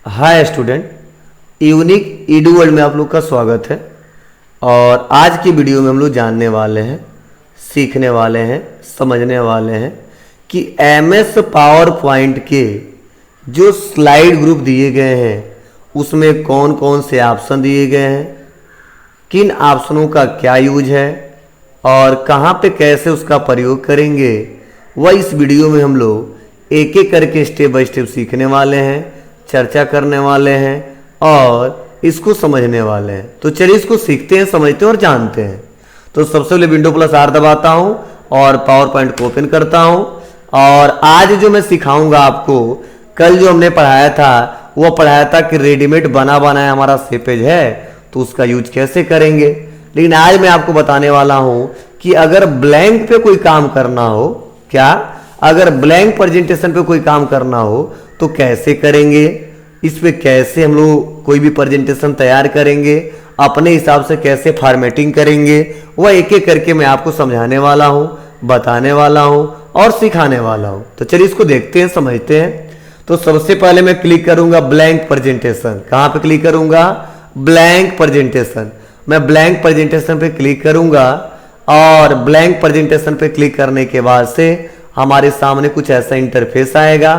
Hi student, unique Edu world में आप लोग का स्वागत है। और आज की वीडियो में हम लोग जानने वाले हैं, सीखने वाले हैं, समझने वाले हैं कि एमएस पावर पॉइंट के जो स्लाइड ग्रुप दिए गए हैं उसमें कौन कौन से ऑप्शन दिए गए हैं, किन ऑप्शनों का क्या यूज है और कहाँ पे कैसे उसका प्रयोग करेंगे, वह इस वीडियो में हम लोग एक एक करके स्टेप बाय स्टेप सीखने वाले हैं, चर्चा करने वाले हैं और इसको समझने वाले हैं। तो चलिए इसको सीखते हैं, समझते हैं और जानते हैं। तो सबसे पहले विंडो प्लस आर दबाता हूं और पावर पॉइंट को ओपन करता हूं। और आज जो मैं सिखाऊंगा आपको, कल जो हमने पढ़ाया था वो पढ़ाया था कि रेडीमेड बना बनाया हमारा सेपेज है तो उसका यूज कैसे करेंगे। लेकिन आज मैं आपको बताने वाला हूं कि अगर ब्लैंक पे कोई काम करना हो, क्या अगर ब्लैंक प्रेजेंटेशन पे कोई काम करना हो तो कैसे करेंगे, इस पे कैसे हम लोग कोई भी प्रेजेंटेशन तैयार करेंगे, अपने हिसाब से कैसे फॉर्मेटिंग करेंगे, वह एक एक करके मैं आपको समझाने वाला हूं, बताने वाला हूं और सिखाने वाला हूं। तो चलिए इसको देखते हैं, समझते हैं। तो सबसे पहले मैं क्लिक करूंगा ब्लैंक प्रेजेंटेशन। कहां पे क्लिक करूंगा? Blank presentation. मैं ब्लैंक प्रेजेंटेशन पे क्लिक करूंगा और ब्लैंक प्रेजेंटेशन पे क्लिक करने के बाद से हमारे सामने कुछ ऐसा इंटरफेस आएगा।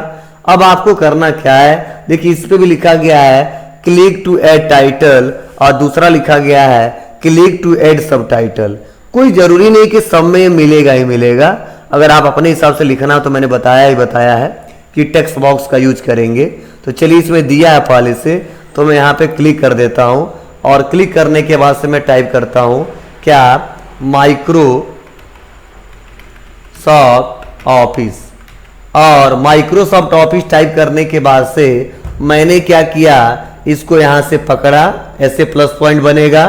अब आपको करना क्या है, देखिए इस पे भी लिखा गया है क्लिक टू ऐड टाइटल और दूसरा लिखा गया है क्लिक टू ऐड सबटाइटल। कोई जरूरी नहीं कि सब में मिलेगा ही मिलेगा, अगर आप अपने हिसाब से लिखना तो मैंने बताया ही बताया है कि टेक्स्ट बॉक्स का यूज करेंगे। तो चलिए इसमें दिया है पहले से, तो मैं यहाँ पे क्लिक कर देता हूँ और क्लिक करने के बाद से मैं टाइप करता हूँ क्या, माइक्रोसॉफ्ट ऑफिस। और माइक्रोसॉफ्ट ऑफिस टाइप करने के बाद से मैंने क्या किया, इसको यहाँ से पकड़ा, ऐसे प्लस पॉइंट बनेगा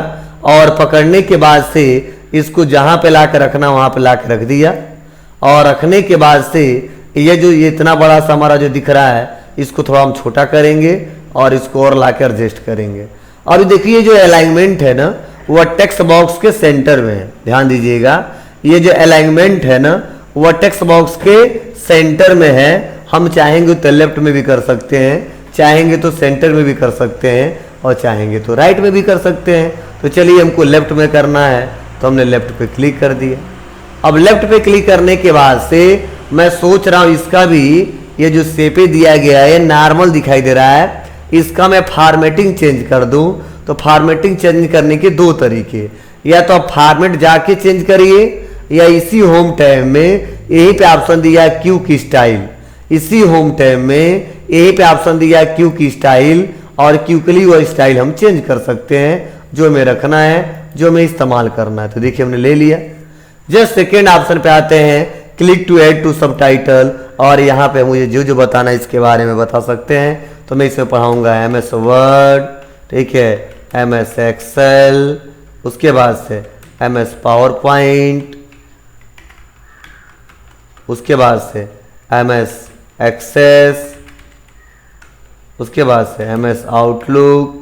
और पकड़ने के बाद से इसको जहाँ पे ला के रखना वहाँ पे ला के रख दिया। और रखने के बाद से ये जो ये इतना बड़ा सा हमारा जो दिख रहा है इसको थोड़ा हम छोटा करेंगे और इसको और ला के एडजस्ट करेंगे। और देखिए जो अलाइनमेंट है ना वह टेक्स्ट बॉक्स के सेंटर में है, ध्यान दीजिएगा। ये जो अलाइनमेंट है ना वह टेक्स्ट बॉक्स के सेंटर में है। हम चाहेंगे तो लेफ्ट में भी कर सकते हैं, चाहेंगे तो सेंटर में भी कर सकते हैं और चाहेंगे तो राइट में भी कर सकते हैं। तो चलिए हमको लेफ्ट में करना है तो हमने लेफ्ट पे क्लिक कर दिया। अब लेफ्ट पे क्लिक करने के बाद से मैं सोच रहा हूं इसका भी ये जो शेप दिया गया है नॉर्मल दिखाई दे रहा है, इसका मैं फॉर्मेटिंग चेंज कर दूं। तो फॉर्मेटिंग चेंज करने के दो तरीके, या तो आप फॉर्मेट जाके चेंज करिए या इसी होम टैब में यहीं पे ऑप्शन दिया क्यू की स्टाइल, इसी होम टैब में यहीं पे ऑप्शन दिया क्यू की स्टाइल और क्यूकली वो स्टाइल हम चेंज कर सकते हैं जो हमें रखना है, जो हमें इस्तेमाल करना है। तो देखिए हमने ले लिया। जस्ट सेकेंड ऑप्शन पे आते हैं click to add to subtitle और यहाँ पे मुझे जो जो बताना है इसके बारे में बता सकते हैं। तो मैं इसमें पढ़ाऊंगा एमएस वर्ड, ठीक है, एमएस एक्सेल, उसके बाद से एमएस पावर पॉइंट, उसके बाद से एमएस एक्सेस, उसके बाद से एमएस आउटलुक,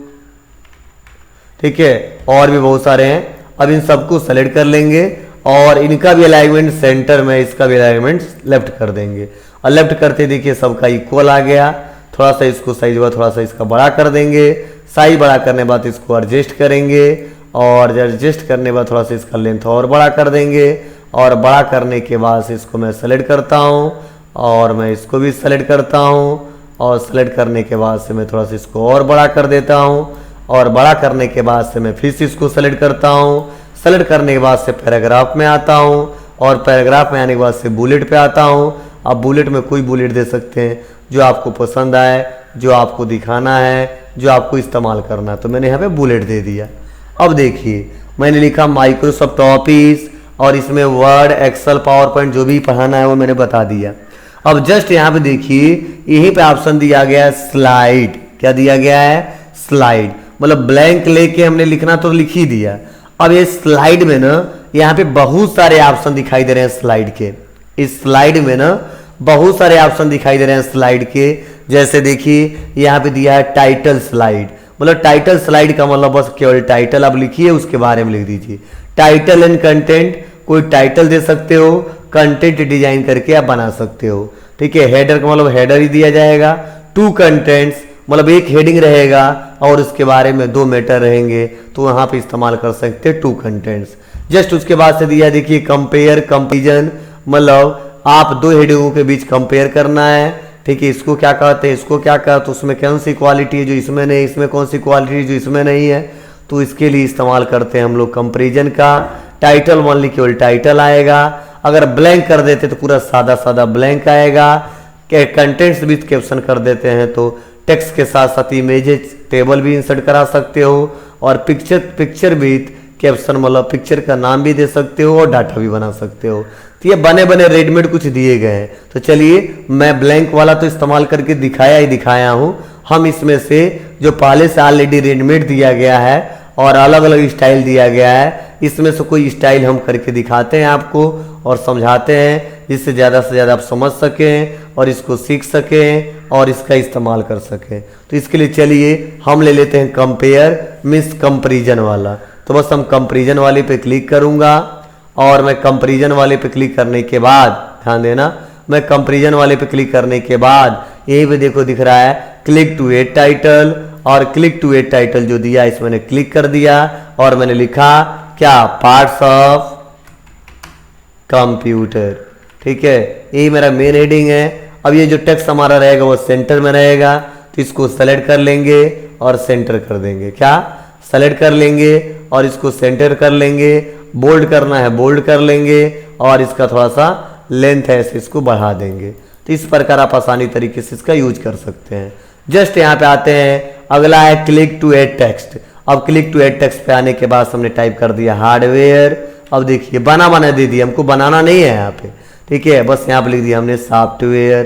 ठीक है, और भी बहुत सारे हैं। अब इन सबको सेलेक्ट कर लेंगे और इनका भी अलाइनमेंट सेंटर में, इसका भी अलाइनमेंट लेफ्ट कर देंगे। और लेफ्ट करते देखिए सबका इक्वल आ गया। थोड़ा सा इसको साइज हुआ, थोड़ा सा इसका बड़ा कर देंगे। साइज बड़ा करने के बाद इसको एडजस्ट करेंगे और एडजस्ट करने के बाद थोड़ा सा इसका लेंथ और बड़ा कर देंगे। और बड़ा करने के बाद से इसको मैं सेलेक्ट करता हूँ और मैं इसको भी सेलेक्ट करता हूँ और सेलेक्ट करने के बाद से मैं थोड़ा सा इसको और बड़ा कर देता हूँ और बड़ा करने के बाद से मैं फिर से इसको सेलेक्ट करता हूँ। सेलेक्ट करने के बाद से पैराग्राफ में आता हूँ और पैराग्राफ में आने के बाद से बुलेट पे आता हूँ। आप बुलेट में कोई बुलेट दे सकते हैं जो आपको पसंद आए, जो आपको दिखाना है, जो आपको इस्तेमाल करना है। तो मैंने यहाँ पे बुलेट दे दिया। अब देखिए मैंने लिखा माइक्रोसॉफ्ट ऑफिस और इसमें वर्ड, एक्सेल, पावर पॉइंट जो भी पढ़ाना है वो मैंने बता दिया। अब जस्ट यहाँ पे देखिए यहीं पे ऑप्शन दिया गया है स्लाइड। क्या दिया गया है? स्लाइड। मतलब ब्लैंक लेके हमने लिखना तो लिख ही दिया। अब ये स्लाइड में ना यहाँ पे बहुत सारे ऑप्शन दिखाई दे रहे हैं स्लाइड के। इस स्लाइड में ना बहुत सारे ऑप्शन दिखाई दे रहे हैं स्लाइड के। जैसे देखिए यहाँ पे दिया है टाइटल स्लाइड। मतलब टाइटल स्लाइड का मतलब बस केवल टाइटल आप लिखिए, उसके बारे में लिख दीजिए। टाइटल एंड कंटेंट, कोई टाइटल दे सकते हो, कंटेंट डिजाइन करके आप बना सकते हो, ठीक है। हेडर का मतलब हेडर ही दिया जाएगा। टू कंटेंट्स, मतलब एक हेडिंग रहेगा और उसके बारे में 2 मैटर रहेंगे, तो वहाँ पे इस्तेमाल कर सकते हैं टू कंटेंट्स। जस्ट उसके बाद से दिया देखिए कंपेयर कंपेरिजन, मतलब आप 2 हेडिंगों के बीच कंपेयर करना है, ठीक है। इसको क्या कहते हैं, इसको क्या कहते हैं, तो उसमें कौन सी क्वालिटी है जो इसमें नहीं, इसमें कौन सी क्वालिटी है जो इसमें नहीं है, तो इसके लिए इस्तेमाल करते हैं हम लोग कंपेरिजन का। टाइटल ओनली केवल टाइटल आएगा, अगर ब्लैंक कर देते तो पूरा सादा सादा ब्लैंक आएगा। कंटेंट्स भी कैप्शन कर देते हैं तो टेक्स्ट के साथ साथ इमेजेस टेबल भी इंसर्ट करा सकते हो, और पिक्चर भी कैप्शन मतलब पिक्चर का नाम भी दे सकते हो और डाटा भी बना सकते हो। तो ये बने बने रेडीमेड कुछ दिए गए हैं। तो चलिए मैं ब्लैंक वाला तो इस्तेमाल करके दिखाया हूँ। हम इसमें से जो पहले से ऑलरेडी रेडीमेड दिया गया है और अलग अलग स्टाइल दिया गया है, इसमें से कोई स्टाइल हम करके दिखाते हैं आपको और समझाते हैं, जिससे ज़्यादा से ज़्यादा आप समझ सकें और इसको सीख सकें और इसका इस्तेमाल कर सकें। तो इसके लिए चलिए हम ले लेते हैं कंपेयर मीन्स कंपेरिजन वाला। तो बस हम कंपेरिजन वाले पे क्लिक करूँगा, और मैं कंपेरिजन वाले पे क्लिक करने के बाद, ध्यान देना, मैं कंपेरिजन वाले पे क्लिक करने के बाद यहीं पे देखो दिख रहा है क्लिक टू एड टाइटल, और क्लिक टू एड टाइटल जो दिया इस मैंने क्लिक कर दिया और मैंने लिखा क्या, पार्ट्स ऑफ कंप्यूटर, ठीक है। यही मेरा मेन हेडिंग है। अब ये जो टेक्स्ट हमारा रहेगा वो सेंटर में रहेगा, तो इसको सेलेक्ट कर लेंगे और सेंटर कर देंगे। क्या, सेलेक्ट कर लेंगे और इसको सेंटर कर लेंगे। बोल्ड करना है बोल्ड कर लेंगे, और इसका थोड़ा सा लेंथ है इसे इसको बढ़ा देंगे। तो इस प्रकार आप आसानी तरीके से इसका यूज कर सकते हैं। जस्ट यहाँ पे आते हैं, अगला है क्लिक टू एड टेक्स्ट। अब क्लिक टू एड टेक्स्ट पे आने के बाद हमने टाइप कर दिया हार्डवेयर। अब देखिए बना दे दिया, हमको बनाना नहीं है यहाँ पे, ठीक है। बस यहाँ पे लिख दिया हमने सॉफ्टवेयर।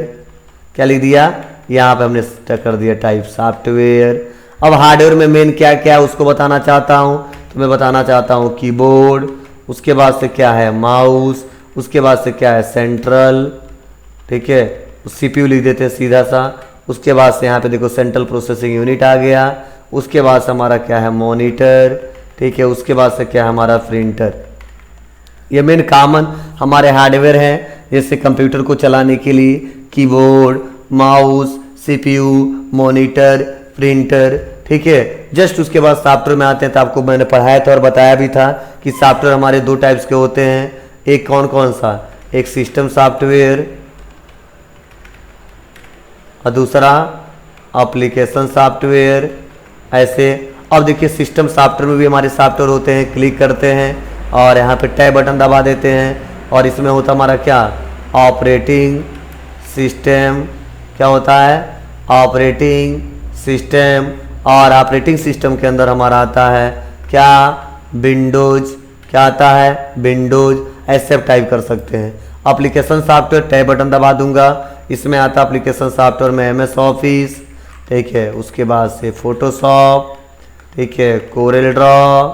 क्या लिख दिया, यहाँ पे हमने कर दिया टाइप सॉफ्टवेयर। अब हार्डवेयर में मेन क्या क्या है उसको बताना चाहता हूँ, तो मैं बताना चाहता हूँ कीबोर्ड, उसके बाद से क्या है माउस, उसके बाद से क्या है सेंट्रल, ठीक है। सीपीयू लिख देते हैं सीधा सा। उसके बाद से यहाँ पे देखो सेंट्रल प्रोसेसिंग यूनिट आ गया। उसके बाद से हमारा क्या है मॉनिटर, ठीक है। उसके बाद से क्या है हमारा प्रिंटर। ये मेन कॉमन हमारे हार्डवेयर हैं, जैसे कंप्यूटर को चलाने के लिए keyboard, mouse, CPU, monitor, printer, ठीक है। जस्ट उसके बाद सॉफ्टवेयर में आते हैं, तो आपको मैंने पढ़ाया था और बताया भी था कि सॉफ्टवेयर हमारे 2 टाइप्स के होते हैं। एक कौन कौन सा, एक सिस्टम सॉफ्टवेयर और दूसरा एप्लीकेशन सॉफ्टवेयर, ऐसे। अब देखिए सिस्टम सॉफ्टवेयर में भी हमारे सॉफ्टवेयर होते हैं, क्लिक करते हैं और यहाँ पे टैब बटन दबा देते हैं, और इसमें होता हमारा क्या, ऑपरेटिंग सिस्टम। क्या होता है, ऑपरेटिंग सिस्टम। और ऑपरेटिंग सिस्टम के अंदर हमारा आता है क्या, विंडोज। क्या आता है, विंडोज। ऐसे आप टाइप कर सकते हैं। एप्लीकेशन सॉफ्टवेयर, टैब बटन दबा दूंगा, इसमें आता है एप्लीकेशन सॉफ्टवेयर में एमएस ऑफिस, ठीक है। उसके बाद से फोटोशॉप, ठीक है, कोरेल ड्रॉ,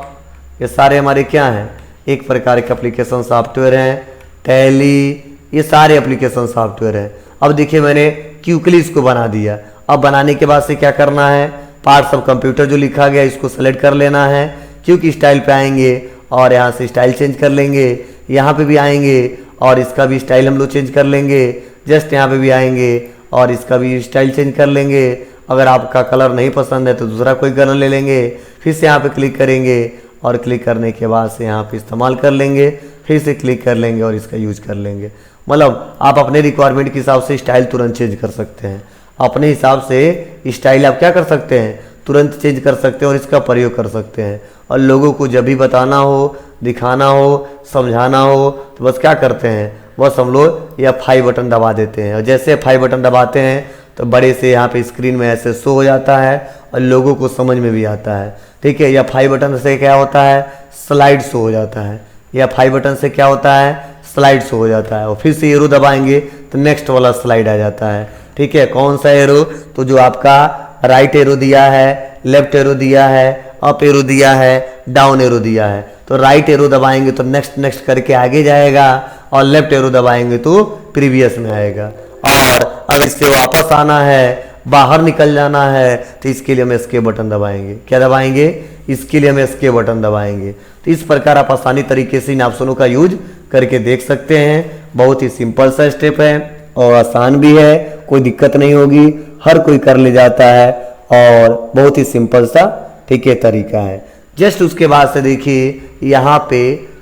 ये सारे हमारे क्या हैं, एक प्रकार के एप्लीकेशन सॉफ्टवेयर हैं। टैली, ये सारे एप्लीकेशन सॉफ्टवेयर हैं। अब देखिए मैंने क्विकली इसको बना दिया। अब बनाने के बाद से क्या करना है, पार्ट्स ऑफ कंप्यूटर जो लिखा गया इसको सेलेक्ट कर लेना है। क्योंकि स्टाइल पे आएंगे और यहाँ से स्टाइल चेंज कर लेंगे, यहाँ पे भी आएंगे और इसका भी स्टाइल हम लोग चेंज कर लेंगे। जस्ट यहाँ पे भी आएंगे और इसका भी स्टाइल चेंज कर लेंगे। अगर आपका कलर नहीं पसंद है तो दूसरा कोई कलर ले लेंगे। फिर से यहाँ पे क्लिक करेंगे और क्लिक करने के बाद से यहाँ पे इस्तेमाल कर लेंगे, फिर से क्लिक कर लेंगे और इसका यूज कर लेंगे। मतलब आप अपने रिक्वायरमेंट के हिसाब से स्टाइल तुरंत चेंज कर सकते हैं। अपने हिसाब से स्टाइल आप क्या कर सकते हैं, तुरंत चेंज कर सकते हैं और इसका प्रयोग कर सकते हैं। और लोगों को जब भी बताना हो, दिखाना हो, समझाना हो, तो बस क्या करते हैं, बस हम लोग यह F5 बटन दबा देते हैं। और जैसे F5 बटन दबाते हैं तो बड़े से यहाँ पे स्क्रीन में ऐसे शो हो जाता है और लोगों को समझ में भी आता है, ठीक है। या F5 बटन से क्या होता है, स्लाइड शो हो जाता है। या F5 बटन से क्या होता है, स्लाइड शो हो जाता है। और फिर से एरो दबाएंगे तो नेक्स्ट वाला स्लाइड आ जाता है, ठीक है। कौन सा एरो, तो जो आपका राइट एरो दिया है, लेफ्ट एरो दिया है, अप एरो दिया है, डाउन एरो दिया है। तो राइट एरो दबाएंगे तो नेक्स्ट करके आगे जाएगा, और लेफ्ट एरो दबाएंगे तो प्रीवियस में आएगा। और अगर इससे वापस आना है, बाहर निकल जाना है, तो इसके लिए हम एस्केप बटन दबाएंगे। क्या दबाएंगे, इसके लिए हम एस्केप बटन दबाएंगे। तो इस प्रकार आप आसानी तरीके से इन ऑप्शनों का यूज करके देख सकते हैं। बहुत ही सिंपल सा स्टेप है और आसान भी है, कोई दिक्कत नहीं होगी, हर कोई कर ले जाता है और बहुत ही सिंपल सा ठीक है तरीका है। जस्ट उसके बाद से देखिए यहाँ पे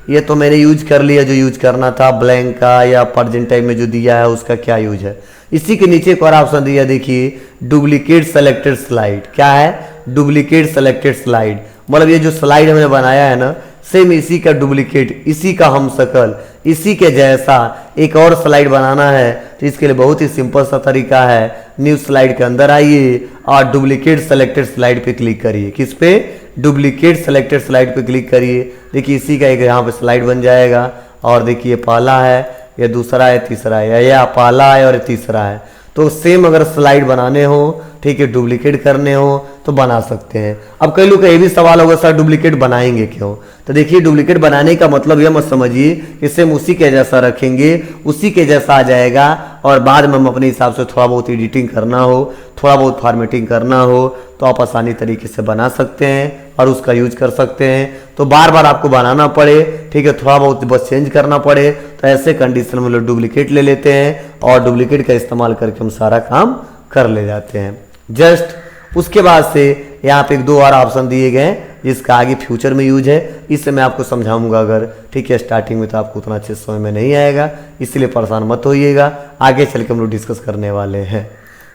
ये तो मैंने यूज कर लिया जो यूज करना था, ब्लैंक का या प्रेजेंट टाइम में जो दिया है उसका क्या यूज है। इसी के नीचे एक और ऑप्शन दिया देखिए डुप्लीकेट सेलेक्टेड स्लाइड। क्या है? डुप्लीकेट सेलेक्टेड स्लाइड, मतलब ये जो स्लाइड हमने बनाया है ना सेम इसी का डुप्लीकेट, इसी का हमशक्ल, इसी के जैसा एक और स्लाइड बनाना है। तो इसके लिए बहुत ही सिंपल सा तरीका है, न्यू स्लाइड के अंदर आइए और डुप्लीकेट सेलेक्टेड स्लाइड पे क्लिक करिए। किस पे? डुप्लीकेट सेलेक्टेड स्लाइड पे क्लिक करिए। देखिए इसी का एक यहाँ पे स्लाइड बन जाएगा और देखिए पहला है, या दूसरा है, तीसरा है, या पहला है और तीसरा है। तो सेम अगर स्लाइड बनाने हो ठीक है, डुप्लीकेट करने हो तो बना सकते हैं। अब कई लोग का ये भी सवाल होगा सर डुप्लीकेट बनाएंगे क्यों? तो देखिए डुप्लीकेट बनाने का मतलब यह मत समझिए कि सेम उसी के जैसा रखेंगे, उसी के जैसा आ जाएगा और बाद में हम अपने हिसाब से थोड़ा बहुत एडिटिंग करना हो, थोड़ा बहुत फॉर्मेटिंग करना हो तो आप आसानी तरीके से बना सकते हैं और उसका यूज कर सकते हैं। तो बार बार आपको बनाना पड़े ठीक है, थोड़ा बहुत बस चेंज करना पड़े तो ऐसे कंडीशन में लोग डुप्लीकेट ले लेते हैं और डुप्लीकेट का इस्तेमाल करके हम सारा काम कर ले जाते हैं। जस्ट उसके बाद से यहाँ पे एक दो और ऑप्शन दिए गए हैं जिसका आगे फ्यूचर में यूज है, इससे मैं आपको समझाऊंगा अगर ठीक है। स्टार्टिंग में तो आपको उतना अच्छे समझ में नहीं आएगा, इसलिए परेशान मत होइएगा, आगे चल के हम लोग डिस्कस करने वाले हैं।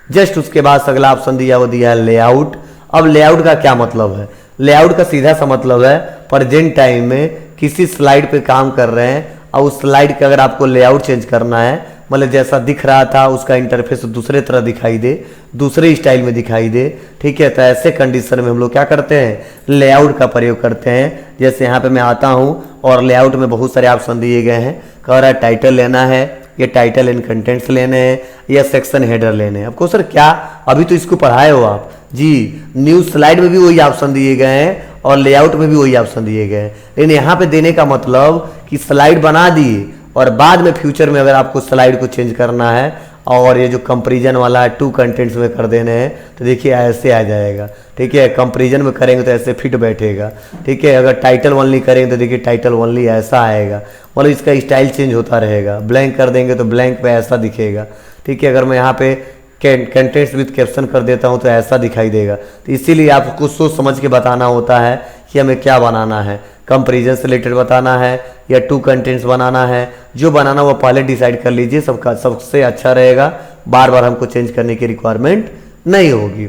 जस्ट उसके बाद अगला ऑप्शन दिया वो दिया है लेआउट। अब लेआउट का क्या मतलब है? लेआउट का सीधा सा मतलब है प्रेजेंट टाइम में किसी स्लाइड पे काम कर रहे हैं और उस स्लाइड का अगर आपको लेआउट चेंज करना है, मतलब जैसा दिख रहा था उसका इंटरफेस दूसरे तरह दिखाई दे, दूसरे स्टाइल में दिखाई दे ठीक है, तो ऐसे कंडीशन में हम लोग क्या करते हैं? लेआउट का प्रयोग करते हैं। जैसे यहाँ पे मैं आता हूँ और लेआउट में बहुत सारे ऑप्शन दिए गए हैं, कह रहा है टाइटल लेना है, ये टाइटल एंड कंटेंट्स लेने हैं या सेक्शन हेडर लेने हैं। आपको सर क्या अभी तो इसको पढ़ाए हो आप जी, न्यू स्लाइड में भी वही ऑप्शन दिए गए हैं और लेआउट में भी वही ऑप्शन दिए गए हैं, लेकिन यहाँ पे देने का मतलब कि स्लाइड बना दिए और बाद में फ्यूचर में अगर आपको स्लाइड को चेंज करना है और ये जो कंपैरिजन वाला है टू कंटेंट्स में कर देने हैं तो देखिए ऐसे आ जाएगा ठीक है। कंपैरिजन में करेंगे तो ऐसे फिट बैठेगा ठीक है। अगर टाइटल ओनली करेंगे तो देखिए टाइटल ओनली ऐसा आएगा, मतलब इसका स्टाइल चेंज होता रहेगा। ब्लैंक कर देंगे तो ब्लैंक पे ऐसा दिखेगा ठीक है। अगर मैं यहाँ पे कंटेंट्स विद कैप्शन कर देता हूँ तो ऐसा दिखाई देगा। तो इसीलिए आपको सोच समझ के बताना होता है कि हमें क्या बनाना है, कंपैरिजन से रिलेटेड बताना है या टू कंटेंट्स बनाना है। जो बनाना वो पहले डिसाइड कर लीजिए, सबका सबसे अच्छा रहेगा, बार बार हमको चेंज करने की रिक्वायरमेंट नहीं होगी।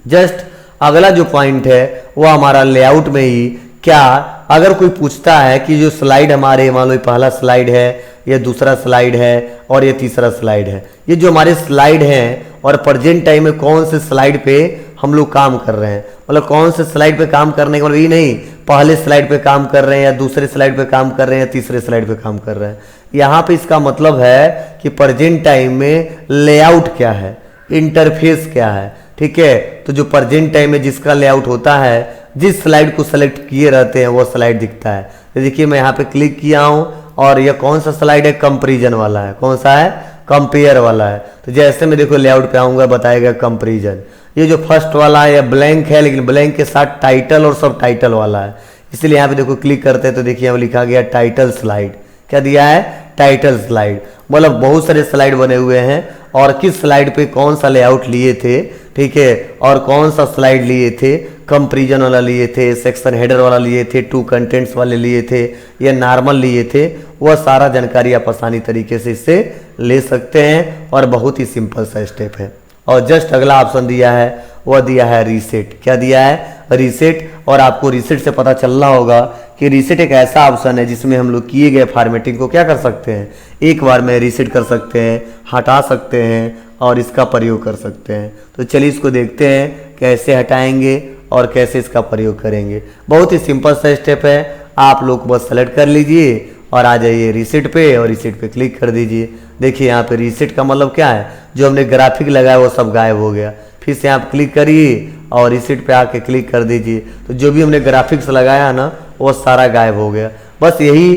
जस्ट अगला जो पॉइंट है वो हमारा लेआउट में ही, क्या अगर कोई पूछता है कि जो स्लाइड हमारे मान लो पहला स्लाइड है, ये दूसरा स्लाइड है और ये तीसरा स्लाइड है, ये जो हमारे स्लाइड हैं और प्रेजेंट टाइम में कौन से स्लाइड पे हम लोग काम कर रहे हैं, मतलब कौन से स्लाइड पे काम करने का मतलब ये नहीं पहले स्लाइड पे काम कर रहे हैं या दूसरे स्लाइड पे काम कर रहे हैं या तीसरे स्लाइड पे काम कर रहे हैं। यहाँ पे इसका मतलब है कि प्रेजेंट टाइम में लेआउट क्या है, इंटरफेस क्या है ठीक है। तो जो प्रेजेंट टाइम में जिसका लेआउट होता है, जिस स्लाइड को सेलेक्ट किए रहते हैं वो स्लाइड दिखता है। तो देखिए मैं यहाँ पे क्लिक किया हूँ और यह कौन सा स्लाइड है? कंपैरिजन वाला है। कौन सा है? कंपेयर वाला है। तो जैसे मैं देखो लेआउट पे आऊँगा बताएगा कंपैरिजन। ये जो फर्स्ट वाला है यह ब्लैंक है, लेकिन ब्लैंक के साथ टाइटल और सब टाइटल वाला है, इसलिए यहाँ पे देखो क्लिक करते हैं तो देखिए यहाँ लिखा गया टाइटल स्लाइड। क्या दिया है? Title slide. मतलब बहुत सारे स्लाइड बने हुए हैं और किस स्लाइड पे कौन सा लेआउट लिए थे ठीक है, और कौन सा स्लाइड लिए थे, कंपैरिजन वाला लिए थे, सेक्शन हेडर वाला लिए थे, टू कंटेंट्स वाले लिए थे या नॉर्मल लिए थे, वह सारा जानकारी आप आसानी तरीके से इससे ले सकते हैं और बहुत ही सिंपल सा स्टेप है। और जस्ट अगला ऑप्शन दिया है वह दिया है रीसेट। क्या दिया है? रीसेट। और आपको रीसेट से पता चलना होगा कि रीसेट एक ऐसा ऑप्शन है जिसमें हम लोग किए गए फॉर्मेटिंग को क्या कर सकते हैं, एक बार में रीसेट कर सकते हैं, हटा सकते हैं और इसका प्रयोग कर सकते हैं। तो चलिए इसको देखते हैं कैसे हटाएंगे और कैसे इसका प्रयोग करेंगे। बहुत ही सिंपल सा स्टेप है, आप लोग बस सेलेक्ट कर लीजिए और आ जाइए रीसेट पे और रीसेट पे क्लिक कर दीजिए। देखिए यहाँ पे रीसेट का मतलब क्या है, जो हमने ग्राफिक लगाया वो सब गायब हो गया। फिर से आप क्लिक करिए और रीसेट पे आके क्लिक कर दीजिए, तो जो भी हमने ग्राफिक्स लगाया ना वो सारा गायब हो गया। बस यही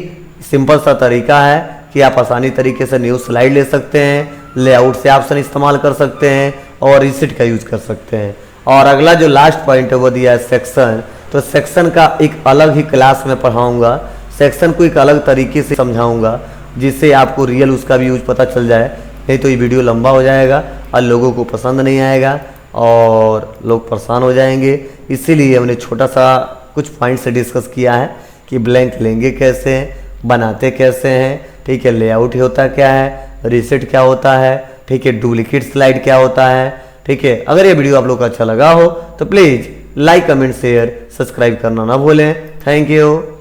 सिंपल सा तरीका है कि आप आसानी तरीके से न्यू स्लाइड ले सकते हैं, लेआउट से ऑप्शन इस्तेमाल कर सकते हैं और रीसेट का यूज कर सकते हैं। और अगला जो लास्ट पॉइंट है वो दिया है सेक्शन। तो सेक्शन का एक अलग ही क्लास में पढ़ाऊंगा, सेक्शन को एक अलग तरीके से समझाऊंगा जिससे आपको रियल उसका भी यूज पता चल जाए, नहीं तो ये वीडियो लंबा हो जाएगा और लोगों को पसंद नहीं आएगा। और लोग परेशान हो जाएंगे। इसीलिए हमने छोटा सा कुछ पॉइंट से डिस्कस किया है कि ब्लैंक लेंगे कैसे हैं, बनाते कैसे हैं, ठीक है, लेआउट होता क्या है, रीसेट क्या होता है, ठीक है, डुप्लीकेट स्लाइड क्या होता है, ठीक है। अगर ये वीडियो आप लोग को अच्छा लगा हो तो please like, comment, share, subscribe करना ना भूलें। Thank you.